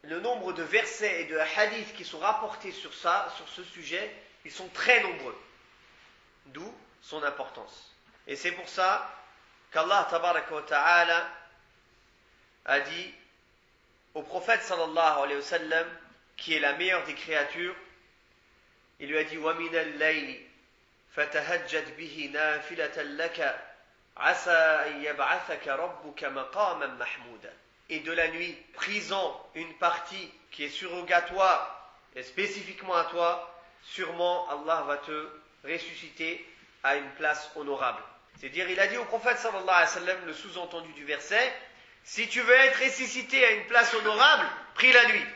le nombre de versets et de hadiths qui sont rapportés sur ça, sur ce sujet, ils sont très nombreux. D'où son importance. Et c'est pour ça qu'Allah tabaraka wa ta'ala a dit au prophète sallallahu alayhi wa sallam, qui est la meilleure des créatures, il lui a dit وَمِنَ اللَّيْلِ فَتَهَجَّدْ بِهِ نَافِلَةً لَكَ عَسَى أَن يَبْعَثَكَ رَبُّكَ مَقَامًا مَحْمُودًا. Et de la nuit, prisant une partie qui est surrogatoire et spécifiquement à toi, sûrement Allah va te ressusciter à une place honorable. C'est-à-dire, il a dit au prophète sallallahu alayhi wa sallam, le sous-entendu du verset, si tu veux être ressuscité à une place honorable, prie la nuit.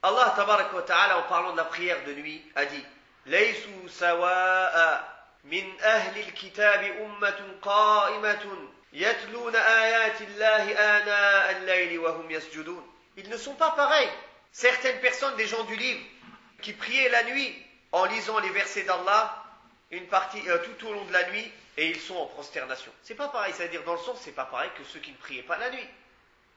Allah tabaraka wa ta'ala, en parlant de la prière de nuit, a dit لَيْسُوا سَوَاءً مِنْ أَهْلِ الْكِتَابِ أُمَّةٌ قَائِمَةٌ يَتْلُونَ آيَاتِ اللَّهِ آنَاءَ اللَّيْلِ وَهُمْ يَسْجُدُونَ. Ils ne sont pas pareils. Certaines personnes des gens du livre qui priaient la nuit en lisant les versets d'Allah, une partie tout au long de la nuit, et ils sont en prosternation. C'est pas pareil, c'est-à-dire dans le sens, c'est pas pareil que ceux qui ne priaient pas la nuit.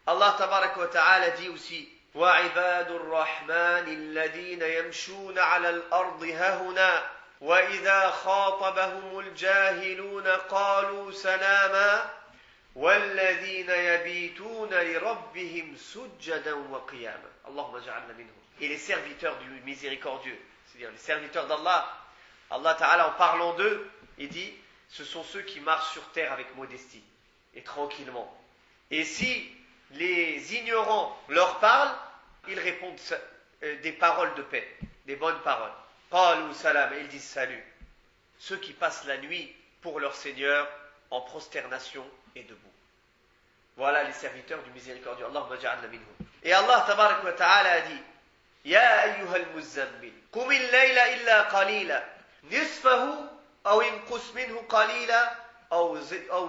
Allah tabaraka wa ta'ala dit aussi وَعِبَادُ الرَّحْمَنِ الَّذِينَ يَمْشُونَ عَلَى الْأَرْضِ هَهُنَا وَإِذَا خَاطَبَهُمُ الْجَاهِلُونَ قَالُوا سَلَامًا وَالَّذِينَ يَبِيتُونَ لِرَبِّهِمْ سُجَّدًا وَقِيَامًا. Allahumma ja'alna minhum. Et les serviteurs du miséricordieux, c'est-à-dire les serviteurs d'Allah, Allah Ta'ala, en parlant d'eux, il dit, ce sont ceux qui marchent sur terre avec modestie et tranquillement. Et si les ignorants leur parlent, ils répondent des paroles de paix, des bonnes paroles. Qalu salam, ils disent salut. Ceux qui passent la nuit pour leur Seigneur en prosternation et debout. Voilà les serviteurs du miséricordieux. Allahumma ja'alna minhum. Et Allah tabarak wa ta'ala a dit Ya ayyuhal muzammil, qumil layla illa qalila, nisfahu aw inqus minhu qalila, aw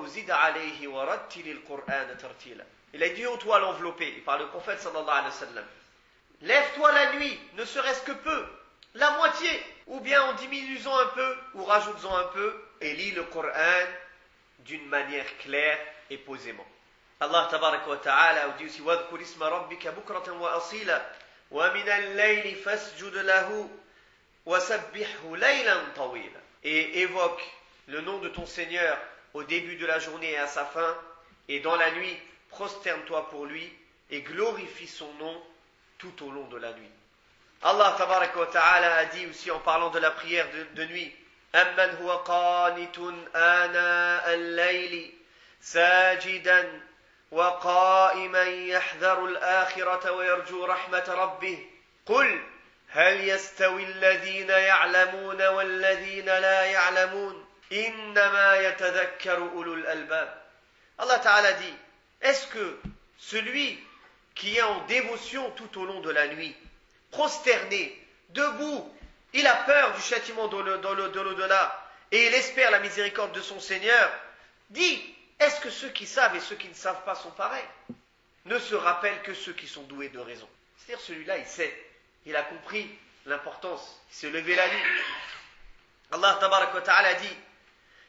zid alayhi wa rattilil Qur'ana tartila. Il a dit, ô toi l'enveloppé, il parle au prophète sallallahu alayhi wa sallam, lève-toi la nuit, ne serait-ce que peu, la moitié, ou bien en diminuant un peu, ou rajoutant un peu, et lis le Coran d'une manière claire et posément. Allah tabaraka wa ta'ala dit aussi, وَذْكُرِ اسْمَ رَبِّكَ بُكْرَةً وَأَصِيلًا وَمِنَ اللَّيْلِ فَاسْجُدْ لَهُ وَسَبِّحْهُ لَيْلًا طَوِيلًا. Et évoque le nom de ton Seigneur au début de la journée et à sa fin, et dans la nuit, prosterne-toi pour lui et glorifie son nom tout au long de la nuit. Allah tabaraka wa ta'ala a dit aussi en parlant de la prière de nuit Amman huwa qanitun ana al-layli sajidan wa qa'iman yahdharu al-akhirata wa yarju rahmata rabbih qul hal yastawi alladhina ya'lamuna walladhina la ya'lamun innama yatadhakkaru ulul albab. Allah ta'ala dit, est-ce que celui qui est en dévotion tout au long de la nuit, prosterné, debout, il a peur du châtiment de l'au-delà et il espère la miséricorde de son Seigneur, dit, est-ce que ceux qui savent et ceux qui ne savent pas sont pareils? Ne se rappellent que ceux qui sont doués de raison. C'est-à-dire celui-là, il sait, il a compris l'importance, il s'est levé la nuit. Allah tabaraka wa ta'ala dit,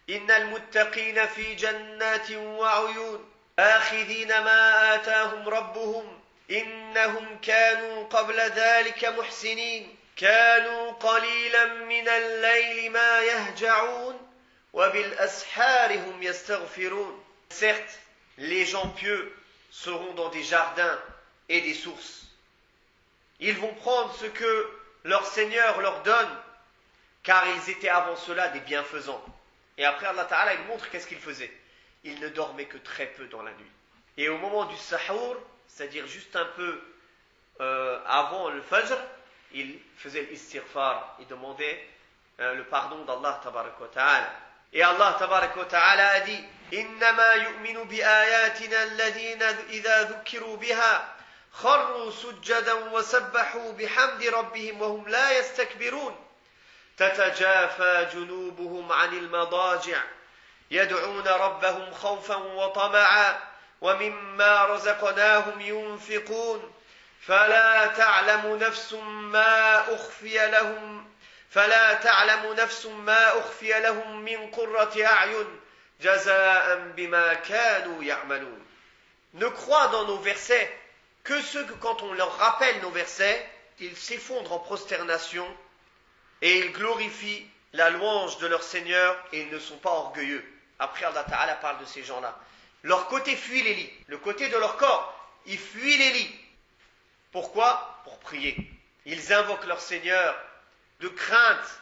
Innal muttaqina fi jannatin wa uyun آخذين ما آتاهم ربهم إنهم كانوا قبل ذلك محسنين كانوا قليلا من الليل ما يهجعون وبالأسحار هم يستغفرون. Certes, les gens pieux seront dans des jardins et des sources. Ils vont prendre ce que leur Seigneur leur donne, car ils étaient avant cela des bienfaisants. Et après Allah Ta'ala, il montre qu'est-ce qu'ils faisaient. Il ne dormait que très peu dans la nuit. Et au moment du sahur, c'est-à-dire juste un peu avant le fajr, il faisait l'istighfar, il demandait le pardon d'Allah tabaraka wa ta'ala. Et Allah tabaraka wa ta'ala a dit إِنَّمَا يُؤْمِنُ بِآيَاتِنَا الَّذِينَ إِذَا ذُكِّرُوا بِهَا خَرُّوا سُجَّدًا وَسَبَّحُوا بِحَمْدِ رَبِّهِمْ وَهُمْ لَا يَسْتَكْبِرُونَ تَتَجَافَى جُنُوبُهُمْ عَنِ الْمَضَاجِعِ يدعون ربهم خوفا وطمعا ومما رزقناهم ينفقون فلا تعلم نفس ما أخفي لهم من قرة أعين جزاء بما كانوا يعملون. Ne crois dans nos versets que ceux que quand on leur rappelle nos versets, ils s'effondrent en prosternation et ils glorifient la louange de leur Seigneur et ils ne sont pas orgueilleux. Après, Allah Ta'ala parle de ces gens-là. Leur côté fuit les lits. Le côté de leur corps, ils fuient les lits. Pourquoi? Pour prier. Ils invoquent leur Seigneur de crainte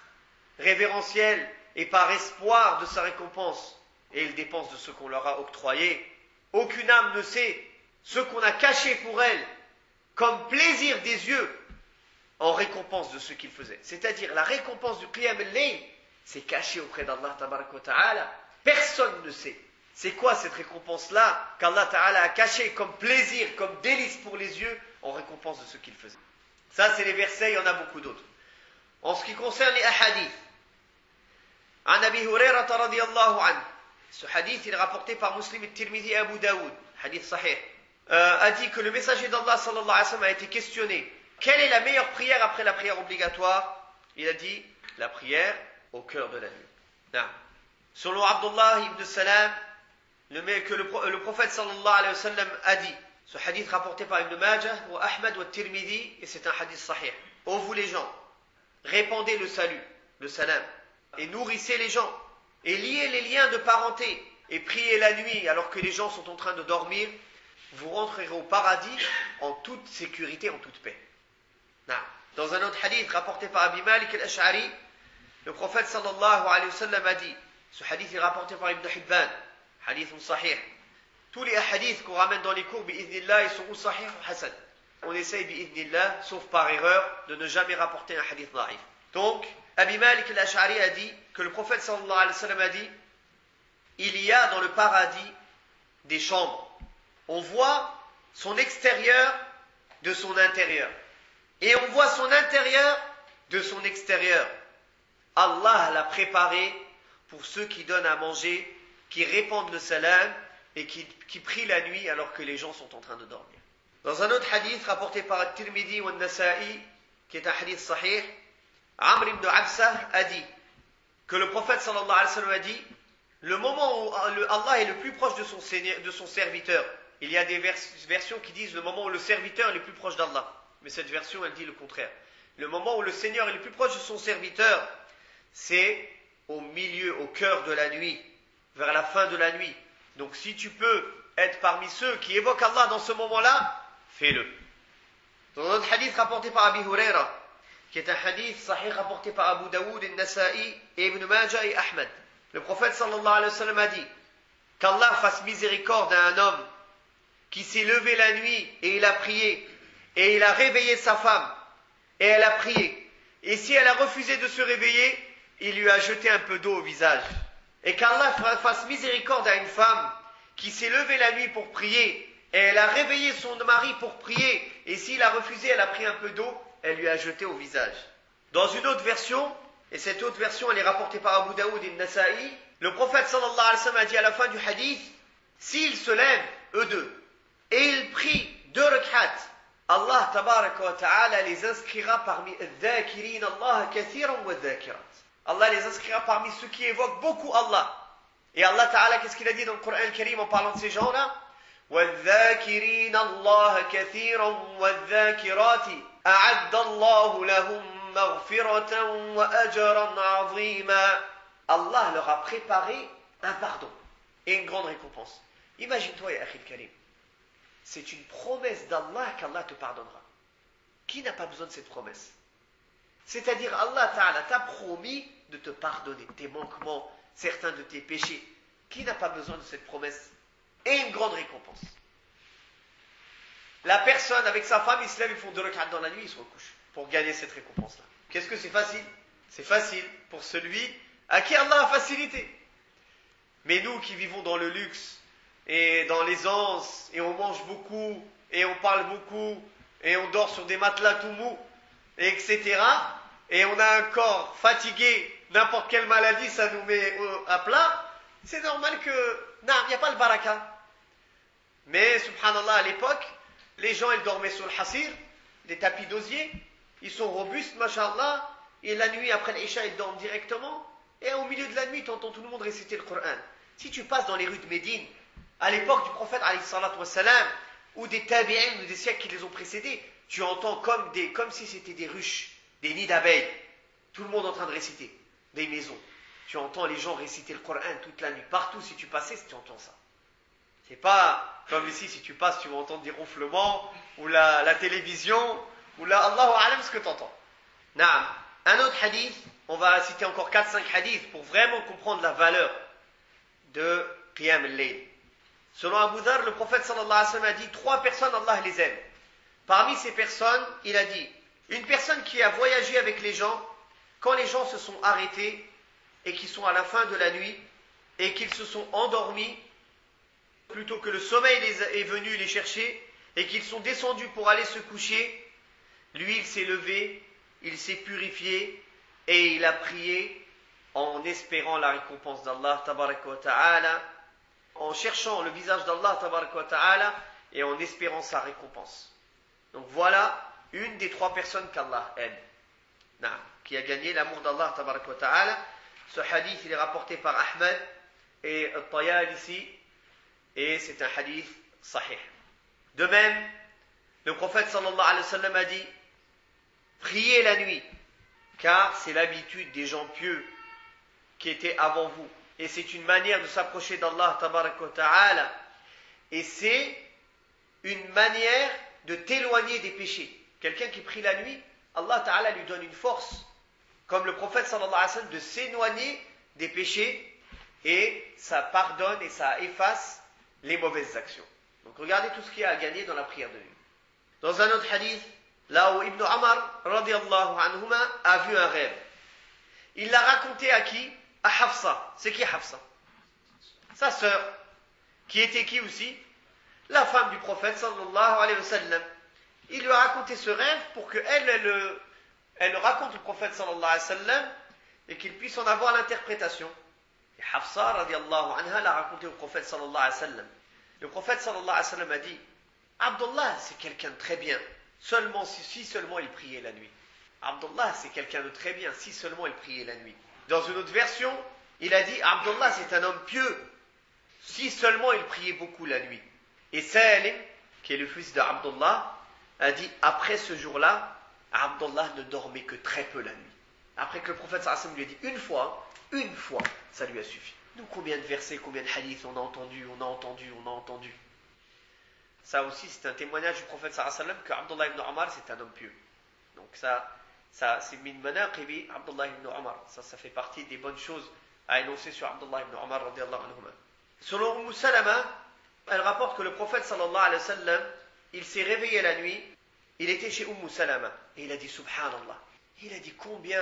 révérentielle et par espoir de sa récompense. Et ils dépensent de ce qu'on leur a octroyé. Aucune âme ne sait ce qu'on a caché pour elle comme plaisir des yeux en récompense de ce qu'ils faisaient. C'est-à-dire la récompense du Qiyam al-Layl, c'est caché auprès d'Allah Tabaraka wa Ta'ala. Personne ne sait. C'est quoi cette récompense-là qu'Allah Ta'ala a caché comme plaisir, comme délice pour les yeux en récompense de ce qu'ils faisaient. Ça, c'est les versets, il y en a beaucoup d'autres. En ce qui concerne les hadiths, An Abi Hurayrata radiyallahu anhu, ce hadith il est rapporté par Muslim et Tirmidhi et Abu Daoud, hadith sahih, a dit que le messager d'Allah sallallahu alayhi wa sallam a été questionné. Quelle est la meilleure prière après la prière obligatoire? Il a dit la prière au cœur de la nuit. Non. Selon Abdullah ibn Salam, que le prophète sallallahu alayhi wa sallam a dit, ce hadith rapporté par Ibn Majah, ou Ahmad, ou Tirmidhi, et c'est un hadith sahih. Ô vous les gens, répandez le salut, le salam, et nourrissez les gens, et liez les liens de parenté, et priez la nuit alors que les gens sont en train de dormir, vous rentrerez au paradis en toute sécurité, en toute paix. Dans un autre hadith rapporté par Abi Malik al-Ash'ari, le prophète sallallahu alayhi wa sallam a dit, ce hadith est rapporté par Ibn Hibban, hadith sahih. Tous les hadiths qu'on ramène dans les cours, bi'idhnillah, ils sont ou sahih ou hasan. On essaye, bi'idhnillah, sauf par erreur, de ne jamais rapporter un hadith da'if. Donc, Abi Malik al-Ash'ari a dit que le prophète sallallahu alayhi wa sallam a dit, il y a dans le paradis des chambres. On voit son extérieur de son intérieur. Et on voit son intérieur de son extérieur. Allah l'a préparé pour ceux qui donnent à manger, qui répandent le salam et qui prient la nuit alors que les gens sont en train de dormir. Dans un autre hadith rapporté par At-Tirmidhi ou An-Nasa'i, qui est un hadith sahih, Amr ibn Absa a dit que le prophète sallallahu alayhi wa sallam a dit, le moment où Allah est le plus proche de son serviteur, il y a des versions qui disent le moment où le serviteur est le plus proche d'Allah. Mais cette version, elle dit le contraire. Le moment où le Seigneur est le plus proche de son serviteur, c'est au milieu, au cœur de la nuit, vers la fin de la nuit. Donc si tu peux être parmi ceux qui évoquent Allah dans ce moment-là, fais-le. Dans un autre hadith rapporté par Abi Huraira, qui est un hadith sahih rapporté par Abu Daoud, An-Nasa'i, et Ibn Majah et Ahmad, le prophète sallallahu alayhi wa sallam a dit qu'Allah fasse miséricorde à un homme qui s'est levé la nuit et il a prié, et il a réveillé sa femme, et elle a prié. Et si elle a refusé de se réveiller, il lui a jeté un peu d'eau au visage. Et qu'Allah fasse miséricorde à une femme qui s'est levée la nuit pour prier, et elle a réveillé son mari pour prier, et s'il a refusé, elle a pris un peu d'eau, elle lui a jeté au visage. Dans une autre version, et cette autre version elle est rapportée par Abu Daoud et Nasa'i, le prophète sallallahu alayhi wa sallam a dit à la fin du hadith, s'ils se lèvent, eux deux, et ils prient 2 rak'at, Allah tabaraka wa ta'ala les inscrira parmi al-dhakirin Allah kathiran wa al-dhakirat. Allah les inscrira parmi ceux qui évoquent beaucoup Allah. Et Allah ta'ala, qu'est-ce qu'il a dit dans le Coran al-Karim en parlant de ces gens-là? وَالذَّاكِرِينَ اللَّهَ كَثِيرًا وَالذَّاكِرَاتِ أَعَدَّ اللَّهُ لَهُمْ مَغْفِرَةً وَأَجْرًا عَظِيمًا. Allah leur a préparé un pardon et une grande récompense. Imagine-toi, ya Akhil Karim, c'est une promesse d'Allah qu'Allah te pardonnera. Qui n'a pas besoin de cette promesse? C'est-à-dire Allah Ta'ala t'a promis de te pardonner tes manquements, certains de tes péchés. Qui n'a pas besoin de cette promesse? Et une grande récompense. La personne avec sa femme, ils se lèvent, ils font 2 rak'at dans la nuit, ils se recouchent pour gagner cette récompense-là. Qu'est-ce que c'est facile? C'est facile pour celui à qui Allah a facilité. Mais nous qui vivons dans le luxe et dans l'aisance, et on mange beaucoup, et on parle beaucoup, et on dort sur des matelas tout mous, etc. Et on a un corps fatigué, n'importe quelle maladie, ça nous met à plat. C'est normal que, non, il n'y a pas le baraka. Mais, subhanallah, à l'époque, les gens, ils dormaient sur le hasir, des tapis d'osier, ils sont robustes, mashallah, et la nuit, après l'Isha, ils dorment directement, et au milieu de la nuit, tu entends tout le monde réciter le Coran. Si tu passes dans les rues de Médine, à l'époque du prophète, alayhi salatu wassalam, ou des tabi'in, ou des siècles qui les ont précédés, tu entends comme si c'était des ruches, des nids d'abeilles. Tout le monde en train de réciter, des maisons. Tu entends les gens réciter le Coran toute la nuit. Partout, si tu passais, tu entends ça. C'est pas comme ici, si tu passes, tu vas entendre des ronflements, ou la télévision, ou là, Allahu A'lam ce que tu entends. Naam. Un autre hadith, on va citer encore 4-5 hadiths pour vraiment comprendre la valeur de Qiyam al-Layl. Selon Abu Dhar, le prophète sallallahu alayhi wa sallam a dit 3 personnes, Allah les aime. Parmi ces personnes, il a dit une personne qui a voyagé avec les gens, quand les gens se sont arrêtés et qui sont à la fin de la nuit et qu'ils se sont endormis, plutôt que le sommeil est venu les chercher et qu'ils sont descendus pour aller se coucher, lui il s'est levé, il s'est purifié et il a prié en espérant la récompense d'Allah tabaraka wa ta'ala, en cherchant le visage d'Allah tabaraka wa ta'ala et en espérant sa récompense. Donc voilà une des 3 personnes qu'Allah aime, qui a gagné l'amour d'Allah tabaraka wa ta'ala. Ce hadith il est rapporté par Ahmed et Al-Tayalisi et c'est un hadith sahih. De même, le prophète sallallahu alayhi wa sallam a dit priez la nuit, car c'est l'habitude des gens pieux qui étaient avant vous. Et c'est une manière de s'approcher d'Allah tabaraka wa ta'ala. Et c'est une manière de t'éloigner des péchés. Quelqu'un qui prie la nuit, Allah ta'ala lui donne une force, comme le prophète sallallahu alayhi wa sallam, de s'éloigner des péchés et ça pardonne et ça efface les mauvaises actions. Donc regardez tout ce qu'il y a à gagner dans la prière de nuit. Dans un autre hadith, là où Ibn Omar radiyallahu anhuma a vu un rêve. Il l'a raconté à qui? À Hafsa. C'est qui Hafsa? Sa sœur. Qui était qui aussi? La femme du prophète sallallahu alayhi wa sallam. Il lui a raconté ce rêve pour qu'elle le raconte au prophète sallallahu alayhi wa sallam et qu'il puisse en avoir l'interprétation. Et Hafsa radiyallahu anha l'a raconté au prophète sallallahu alayhi wa sallam. Le prophète sallallahu alayhi wa sallam a dit Abdullah c'est quelqu'un de très bien, seulement si seulement il priait la nuit. Abdullah c'est quelqu'un de très bien, si seulement il priait la nuit. Dans une autre version, il a dit Abdullah c'est un homme pieux, si seulement il priait beaucoup la nuit. Et Salim, qui est le fils d'Abdullah, a dit après ce jour-là, Abdullah ne dormait que très peu la nuit. Après que le prophète sallallahu alayhi wa sallam lui a dit une fois, ça lui a suffi. Nous, combien de versets, combien de hadiths on a entendu. Ça aussi, c'est un témoignage du prophète sallallahu alayhi wa sallam qu'Abdullah ibn Omar, c'est un homme pieux. Donc ça c'est min manaqibi Abdullah ibn Omar. Ça fait partie des bonnes choses à énoncer sur Abdullah ibn Omar radiyallahu anhuma. Selon Umm Salama, elle rapporte que le prophète sallallahu alayhi wa sallam, il s'est réveillé la nuit, il était chez Umm Salama, et il a dit Subhanallah. Il a dit combien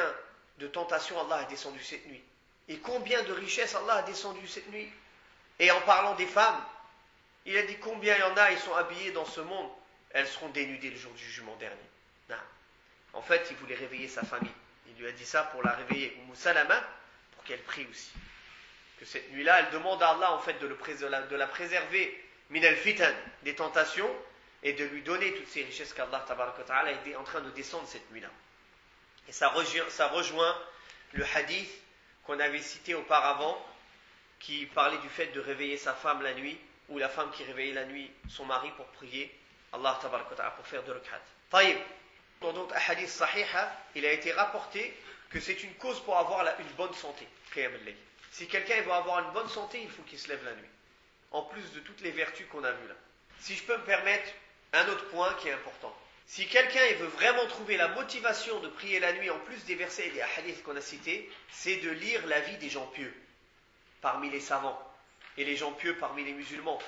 de tentations Allah a descendu cette nuit, et combien de richesses Allah a descendu cette nuit. Et en parlant des femmes, il a dit combien il y en a, ils sont habillés dans ce monde, elles seront dénudées le jour du jugement dernier. Non. En fait, il voulait réveiller sa famille. Il lui a dit ça pour la réveiller, Umm Salama, pour qu'elle prie aussi. Que cette nuit-là, elle demande à Allah en fait de la préserver min al-fitan, des tentations, et de lui donner toutes ces richesses qu'Allah tabaraka wa ta'ala est en train de descendre cette nuit-là. Et ça rejoint le hadith qu'on avait cité auparavant, qui parlait du fait de réveiller sa femme la nuit, ou la femme qui réveillait la nuit son mari pour prier Allah tabaraka wa ta'ala, pour faire 2 rak'at. Taïb. Dans d'autres hadiths sahiha, il a été rapporté que c'est une cause pour avoir une bonne santé. Si quelqu'un veut avoir une bonne santé, il faut qu'il se lève la nuit. En plus de toutes les vertus qu'on a vues là. Si je peux me permettre, un autre point qui est important. Si quelqu'un veut vraiment trouver la motivation de prier la nuit, en plus des versets et des hadiths qu'on a cités, c'est de lire la vie des gens pieux parmi les savants et les gens pieux parmi les musulmans.